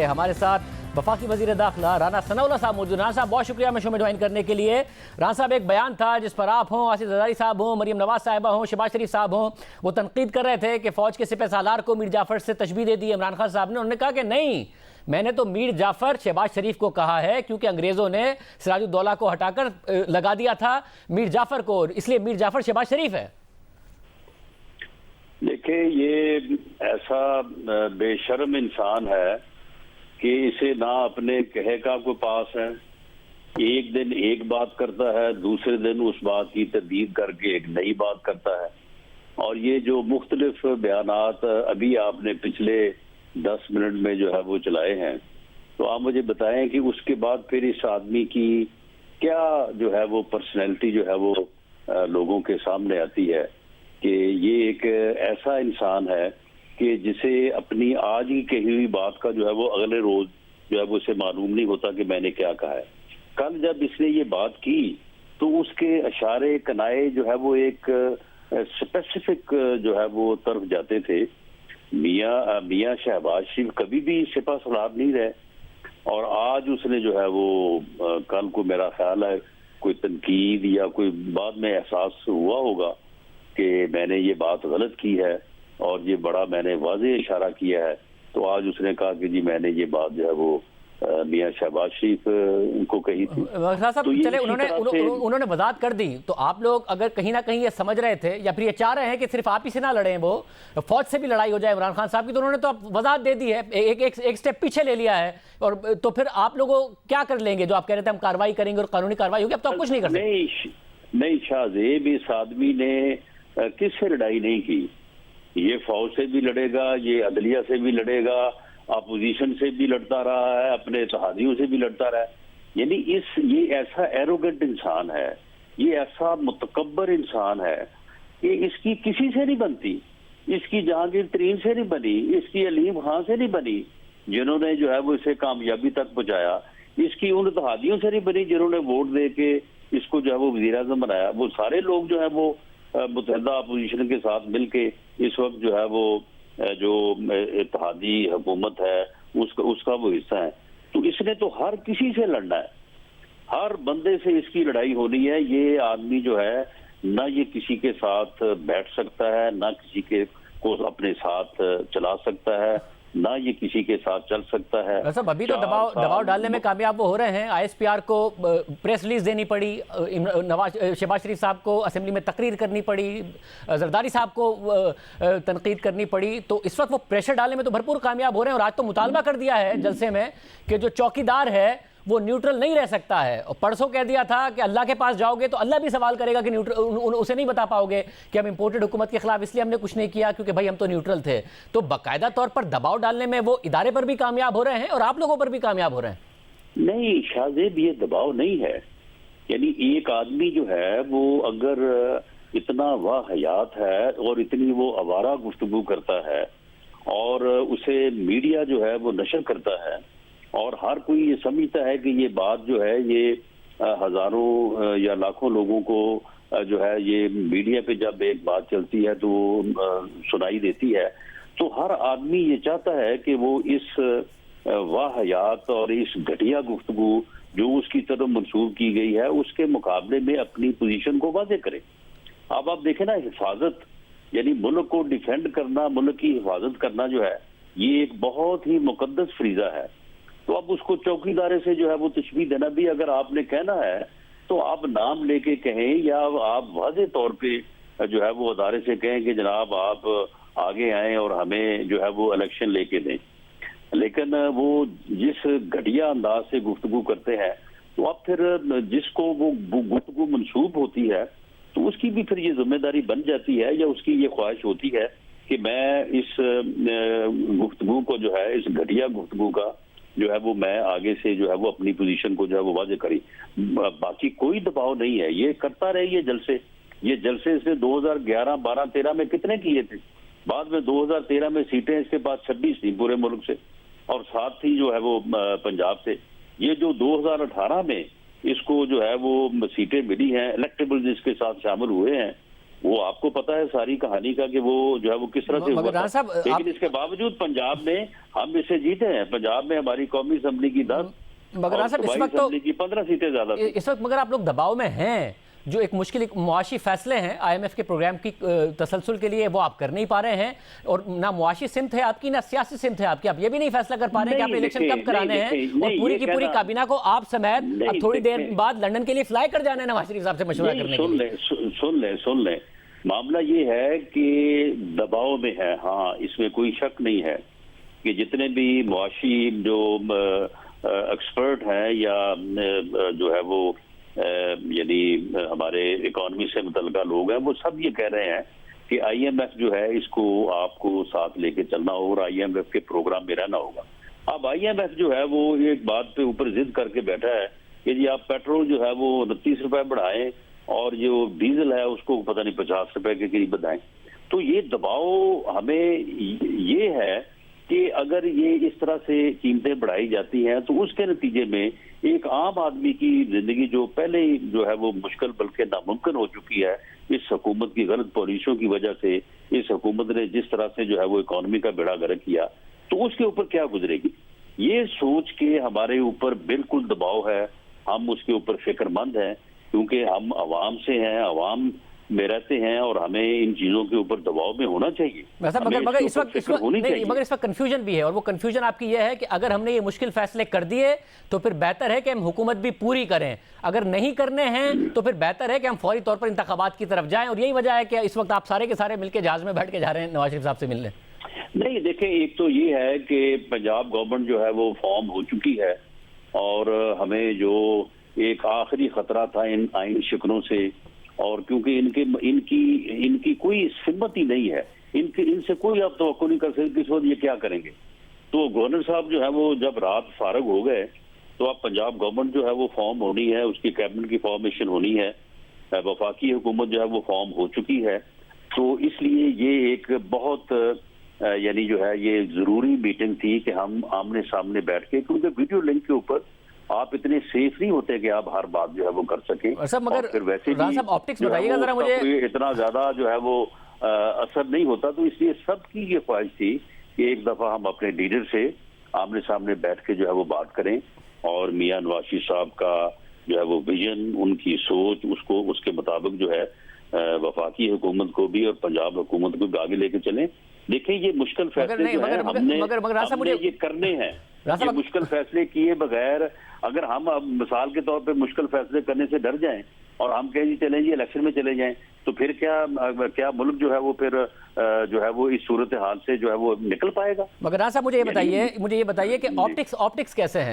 हमारे साथ वफाकी वज़ीर दाखिला राना सनाउल्लाह साहब मौजूद। राना साहब बहुत शुक्रिया शो में ज्वाइन करने के लिए। राना साहब, एक बयान था जिस पर आप हों, आसिफ जरदारी साहब हों, मरियम नवाज साहिबा हों, शहबाज शरीफ साहब हों, वो तनकीद कर रहे थे कि फ़ौज के सिपह सालार को मीर जाफ़र से तशबीह दे दी इमरान खान साहब ने। उन्होंने कहा कि नहीं, मैंने तो मीर जाफ़र शहबाज शरीफ को कहा है क्योंकि अंग्रेज़ों ने सिराजुद्दौला को हटाकर लगा दिया था मीर जाफ़र को, इसलिए मीर जाफ़र शहबाज शरीफ है। देखिए, ये ऐसा बेशर्म इंसान है कि इसे ना अपने कहे का कोई पास है। एक दिन एक बात करता है, दूसरे दिन उस बात की तब्दील करके एक नई बात करता है। और ये जो मुख्तलिफ बयानात अभी आपने पिछले 10 मिनट में जो है वो चलाए हैं, तो आप मुझे बताएं कि उसके बाद फिर इस आदमी की क्या जो है वो पर्सनैलिटी जो है वो लोगों के सामने आती है कि ये एक ऐसा इंसान है कि जिसे अपनी आज ही कही हुई बात का जो है वो अगले रोज जो है वो उसे मालूम नहीं होता कि मैंने क्या कहा है। कल जब इसने ये बात की तो उसके इशारे कनाए जो है वो एक स्पेसिफिक जो है वो तरफ जाते थे। मियां शहबाज शरीफ कभी भी सिपह सलार नहीं रहे, और आज उसने जो है वो कल को मेरा ख्याल है कोई तनकीद या कोई बाद में एहसास हुआ होगा कि मैंने ये बात गलत की है और ये बड़ा मैंने वाज़ेह इशारा किया है, तो आज उसने कहा कि जी मैंने ये बात जो है वो मियां शहबाज शरीफ उनको कही थी। साहब, तो चले उन्होंने वजाहत कर दी, तो आप लोग अगर कहीं ना कहीं ये समझ रहे थे या फिर ये चाह रहे हैं कि सिर्फ आप ही से ना लड़ें, वो फौज से भी लड़ाई हो जाए इमरान खान साहब की, तो उन्होंने तो वजाहत दे दी है, एक स्टेप पीछे ले लिया है। और तो फिर आप लोगों क्या कर लेंगे? जो आप कह रहे थे हम कार्रवाई करेंगे और कानूनी कार्रवाई होगी, अब तो आप कुछ नहीं कर सकते। नहीं शाहजेब, इस आदमी ने किससे लड़ाई नहीं की। ये फौज से भी लड़ेगा, ये अदलिया से भी लड़ेगा, अपोजिशन से भी लड़ता रहा है, अपने इत्तेहादियों से भी लड़ता रहा है। यानी ये ऐसा एरोगेंट इंसान है, ये ऐसा मुतकब्बर इंसान है कि इसकी किसी से नहीं बनती। इसकी जहांगीर तरीन से नहीं बनी, इसकी अलीम खान से नहीं बनी जिन्होंने जो है वो इसे कामयाबी तक पहुंचाया, इसकी उन इत्तेहादियों से नहीं बनी जिन्होंने वोट दे के इसको जो है वो वज़ीर आज़म बनाया। वो सारे लोग जो है वो मुतहदा अपोजिशन के साथ मिलके इस वक्त जो है वो जो इत्तेहादी हुकूमत है उसका वो हिस्सा है। तो इसने तो हर किसी से लड़ना है, हर बंदे से इसकी लड़ाई होनी है। ये आदमी जो है ना ये किसी के साथ बैठ सकता है, ना किसी के को अपने साथ चला सकता है, ना ये किसी के साथ चल सकता है। सब अभी तो दबाव डालने में कामयाब वो हो रहे हैं। ISPR को प्रेस रिलीज देनी पड़ी, शहबाज शरीफ साहब को असेंबली में तकरीर करनी पड़ी, जरदारी साहब को तनकीद करनी पड़ी, तो इस वक्त वो प्रेशर डालने में तो भरपूर कामयाब हो रहे हैं। और आज तो मुतालबा कर दिया है जलसे में कि जो चौकीदार है वो न्यूट्रल नहीं रह सकता है। और परसों कह दिया था कि अल्लाह के पास जाओगे तो अल्लाह भी सवाल करेगा कि उसे नहीं बता पाओगे कि हम इंपोर्टेड हुकूमत के खिलाफ इसलिए हमने कुछ नहीं किया क्योंकि भाई हम तो न्यूट्रल थे। तो बाकायदा तौर पर दबाव डालने में वो इदारे पर भी कामयाब हो रहे हैं और आप लोगों पर भी कामयाब हो रहे हैं। नहीं शाहजेब, ये दबाव नहीं है। यानी एक आदमी जो है वो अगर इतना वाहयात है और इतनी वो आवारा गुफ्तगू करता है और उसे मीडिया जो है वो नशर करता है और हर कोई ये समझता है कि ये बात जो है ये हजारों या लाखों लोगों को जो है ये मीडिया पे जब एक बात चलती है तो सुनाई देती है, तो हर आदमी ये चाहता है कि वो इस वाहयात और इस घटिया गुफ्तगू जो उसकी तरफ मंसूब की गई है उसके मुकाबले में अपनी पोजीशन को वाज़ेह करे। अब आप देखें ना, हिफाजत यानी मुल्क को डिफेंड करना, मुल्क की हिफाजत करना जो है ये एक बहुत ही मुकद्दस फरीजा है। तो अब उसको चौकीदारे से जो है वो तशबीह देना भी अगर आपने कहना है तो आप नाम लेके कहें या आप वाज़ेह तौर पे जो है वो अदारे से कहें कि जनाब आप आगे आए और हमें जो है वो इलेक्शन लेके दें। लेकिन वो जिस घटिया अंदाज से गुफ्तगू करते हैं तो अब फिर जिसको वो गुफ्तगू मंसूब होती है तो उसकी भी फिर ये जिम्मेदारी बन जाती है या उसकी ये ख्वाहिश होती है कि मैं इस गुफ्तगू को जो है, इस घटिया गुफ्तगू का जो है वो मैं आगे से जो है वो अपनी पोजीशन को जो है वो वाज़ेह करी। बाकी कोई दबाव नहीं है, ये करता रहे। ये जलसे इसने 2011, 12, 13 में कितने किए थे। बाद में 2013 में सीटें इसके पास 26 थी पूरे मुल्क से और 7 थी जो है वो पंजाब से। ये जो 2018 में इसको जो है वो सीटें मिली हैं, इलेक्टेबल जिसके साथ शामिल हुए हैं, वो आपको पता है सारी कहानी का कि वो जो है वो किस तरह से हुआ मगर राणा था। साहब, लेकिन इसके बावजूद पंजाब में हम इससे जीते हैं। पंजाब में हमारी कौमी असेंबली की 10 मगर राणा और साहब, इस सूबाई वक्त तो असेंबली की 15 सीटें ज्यादा थी। इस वक्त मगर आप लोग दबाव में हैं। जो एक मुश्किल एक मुआशी फैसले हैं IMF के प्रोग्राम की तसलसल के लिए, वो आप कर नहीं पा रहे हैं। और ना मुआशी सिमत है आपकी, ना सियासी सिमत है आपकी। आप ये भी नहीं फैसला कर पा रहे हैं कि आपने इलेक्शन कब कराने हैं। और पूरी की पूरी काबीना को आप समेत अब थोड़ी देर बाद लंदन के लिए फ्लाई कर जाना है नवाज शरीफ साहब से मशवरा करने के लिए। सुन ले मामला ये है कि दबाव में है। हाँ, इसमें कोई शक नहीं है कि जितने भी मुआशी जो एक्सपर्ट हैं या जो है वो यानी हमारे इकोनॉमी से मुतल्लिका लोग हैं, वो सब ये कह रहे हैं कि IMF जो है इसको आपको साथ लेके चलना होगा और IMF के प्रोग्राम में रहना होगा। अब IMF जो है वो एक बात पे ऊपर जिद करके बैठा है कि जी आप पेट्रोल जो है वो 29 रुपए बढ़ाएं और जो डीजल है उसको पता नहीं 50 रुपए के करीब बढ़ाएं। तो ये दबाव हमें ये है कि अगर ये इस तरह से कीमतें बढ़ाई जाती हैं तो उसके नतीजे में एक आम आदमी की जिंदगी जो पहले ही जो है वो मुश्किल बल्कि नामुमकिन हो चुकी है इस हुकूमत की गलत पॉलिसियों की वजह से। इस हुकूमत ने जिस तरह से जो है वो इकोनॉमी का बेड़ा गर्क किया, तो उसके ऊपर क्या गुजरेगी, ये सोच के हमारे ऊपर बिल्कुल दबाव है। हम उसके ऊपर फिक्रमंद हैं क्योंकि हम आवाम से हैं, आवाम में रहते हैं और हमें इन चीजों के ऊपर दबाव में होना चाहिए। मगर इस वक्त कंफ्यूजन भी है। और वो कंफ्यूजन आपकी ये है कि अगर हमने ये मुश्किल फैसले कर दिए तो फिर बेहतर है कि हम हुकूमत भी पूरी करें, अगर नहीं करने हैं तो फिर बेहतर है कि हम फौरी तौर पर इंतखाबात की तरफ जाएं। और यही वजह है कि इस वक्त आप सारे के सारे मिलकर जहाज में बैठ के जा रहे हैं नवाज शरीफ साहब से मिलने। नहीं, देखें, एक तो ये है कि पंजाब गवर्नमेंट जो है वो फॉर्म हो चुकी है और हमें जो एक आखिरी खतरा था इन आइन शिकनों से, और क्योंकि इनकी कोई हिम्मत ही नहीं है, इनसे कोई आप तवक्को नहीं कर सकते इस वक्त ये क्या करेंगे। तो गवर्नर साहब जो है वो जब रात फारग हो गए तो अब पंजाब गवर्नमेंट जो है वो फॉर्म होनी है, उसकी कैबिनेट की फॉर्मेशन होनी है, वफाकी हुकूमत जो है वो फॉर्म हो चुकी है। तो इसलिए ये एक बहुत यानी जो है ये जरूरी मीटिंग थी कि हम आमने सामने बैठ के, क्योंकि वीडियो लिंक के ऊपर आप इतने सेफ नहीं होते कि आप हर बात जो है वो कर सकें। सब मगर फिर वैसे भी ऑप्टिक्स बताइएगा जरा मुझे, इतना ज्यादा जो है वो असर नहीं होता। तो इसलिए सबकी ये ख्वाहिश थी कि एक दफा हम अपने लीडर से आमने सामने बैठ के जो है वो बात करें और मियां नवाज शरीफ साहब का जो है वो विजन, उनकी सोच, उसको उसके मुताबिक जो है वफाकी हुकूमत को भी और पंजाब हुकूमत को भी आगे लेके चलें। देखिए, ये मुश्किल फैसले जो है हमने ये करने हैं। ये मुश्किल फैसले किए बगैर अगर हम अब मिसाल के तौर पे मुश्किल फैसले करने से डर जाएं और हम कहें जी चलें जी इलेक्शन में चले जाएं, तो फिर क्या मुल्क जो है वो फिर जो है वो इस सूरत हाल से जो है वो निकल पाएगा। मगर राणा साहब मुझे ये बताइए कि ऑप्टिक्स कैसे हैं।